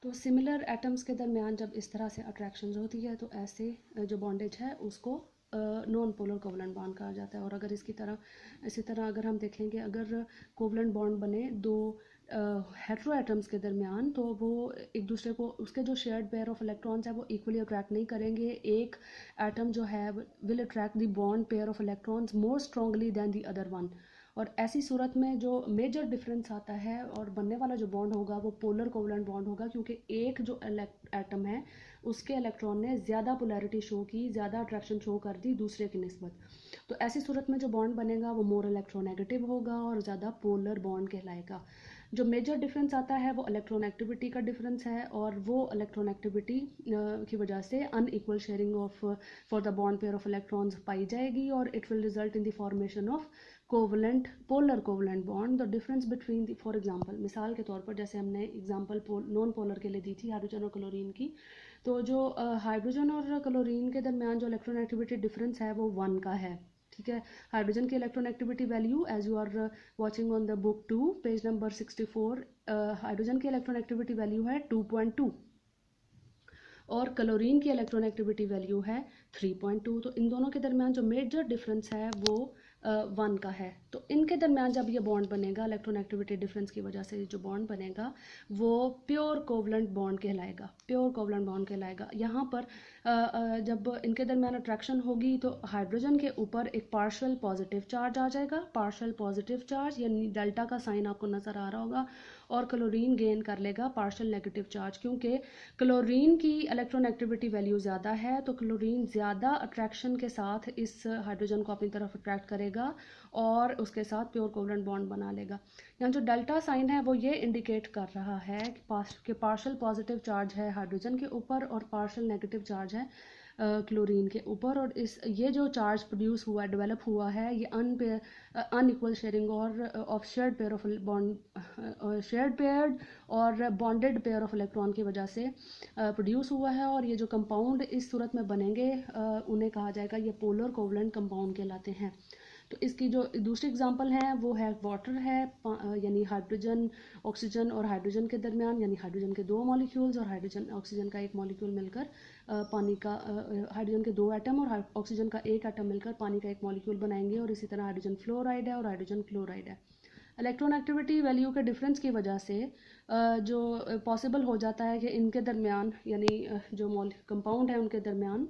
तो similar atoms के दरमियान जब इस तरह से अट्रैक्शन होती है तो ऐसे जो बॉन्डेज है उसको नॉन पोलर कोवलेंट बॉन्ड कहा जाता है। और अगर इसी तरह अगर हम देखेंगे, अगर कोवलेंट बॉन्ड बने दो हेटेरो एटम्स के दरमियान, तो वो एक दूसरे को, उसके जो शेयर्ड पेयर ऑफ इलेक्ट्रॉन्स है वो इक्वली अट्रैक्ट नहीं करेंगे। एक एटम जो है will attract the bond pair of electrons more strongly than the other one. और ऐसी सूरत में जो मेजर डिफरेंस आता है और बनने वाला जो बॉन्ड होगा वो पोलर कोवलेंट बॉन्ड होगा, क्योंकि एक जो एटम है उसके इलेक्ट्रॉन ने ज़्यादा पोलैरिटी शो की, ज़्यादा अट्रैक्शन शो कर दी दूसरे की निस्बत। तो ऐसी सूरत में जो बॉन्ड बनेगा वो मोर इलेक्ट्रोनेगेटिव होगा और ज़्यादा पोलर बॉन्ड कहलाएगा। जो मेजर डिफरेंस आता है वो इलेक्ट्रॉन एक्टिविटी का डिफरेंस है, और वो इलेक्ट्रॉन एक्टिविटी की वजह से unequal sharing of for the bond pair of electrons पाई जाएगी, और it will result in the formation of covalent polar covalent bond. The difference between, for example, मिसाल के तौर पर जैसे हमने एग्जांपल नॉन पोलर के लिए दी थी हाइड्रोजन और क्लोरीन की, तो जो हाइड्रोजन और क्लोरीन के दरमियान जो इलेक्ट्रॉन एक्टिविटी डिफरेंस है वो 1 का है। ठीक है, हाइड्रोजन की electron activity value, as you are watching on the book 2 page number 64, hydrogen की इलेक्ट्रॉन एक्टिविटी वैल्यू है 2.2 और क्लोरीन की इलेक्ट्रॉन एक्टिविटी वैल्यू है 3.2। तो इन दोनों के दरमियान जो मेजर डिफरेंस है वो 1 का है। तो इनके दरमियान जब ये बॉन्ड बनेगा, इलेक्ट्रॉन एक्टिविटी डिफरेंस की वजह से जो बॉन्ड बनेगा वो प्योर कोवलेंट बॉन्ड कहलाएगा, प्योर कोवलेंट बॉन्ड कहलाएगा। यहाँ पर जब इनके दरमियान अट्रैक्शन होगी तो हाइड्रोजन के ऊपर एक पार्शियल पॉजिटिव चार्ज आ जाएगा, पार्शियल पॉजिटिव चार्ज यानी डेल्टा का साइन आपको नज़र आ रहा होगा, और क्लोरीन गेन कर लेगा पार्शियल नेगेटिव चार्ज, क्योंकि क्लोरीन की इलेक्ट्रॉन एक्टिविटी वैल्यू ज़्यादा है, तो क्लोरीन ज़्यादा अट्रैक्शन के साथ इस हाइड्रोजन को अपनी तरफ अट्रैक्ट करेगा और उसके साथ प्योर कोवलेंट बॉन्ड बना लेगा। यहाँ जो डेल्टा साइन है वो ये इंडिकेट कर रहा है कि पार्शियल पॉजिटिव चार्ज है हाइड्रोजन के ऊपर और पार्शियल नेगेटिव चार्ज है क्लोरीन के ऊपर, और ये जो चार्ज प्रोड्यूस हुआ, डेवलप हुआ है, ये अनइक्वल शेयरिंग और of shared pair of bond, shared pair और बॉन्डेड पेयर ऑफ इलेक्ट्रॉन की वजह से प्रोड्यूस हुआ है। और ये जो कंपाउंड इस सूरत में बनेंगे उन्हें कहा जाएगा, ये पोलर कोवलेंट कंपाउंड कहलाते हैं। तो इसकी जो दूसरी एग्जांपल है वो है वाटर है, यानी हाइड्रोजन, ऑक्सीजन और हाइड्रोजन के दरमियान, यानी हाइड्रोजन के 2 मॉलिक्यूल्स और हाइड्रोजन ऑक्सीजन का एक मॉलिक्यूल मिलकर पानी का, हाइड्रोजन के 2 एटम और ऑक्सीजन का एक एटम मिलकर पानी का एक मॉलिक्यूल बनाएंगे। और इसी तरह हाइड्रोजन फ्लोराइड है और हाइड्रोजन क्लोराइड है। इलेक्ट्रॉन एक्टिविटी वैल्यू के डिफरेंस की वजह से जो पॉसिबल हो जाता है कि इनके दरमियान, यानी जो कंपाउंड है उनके दरमियान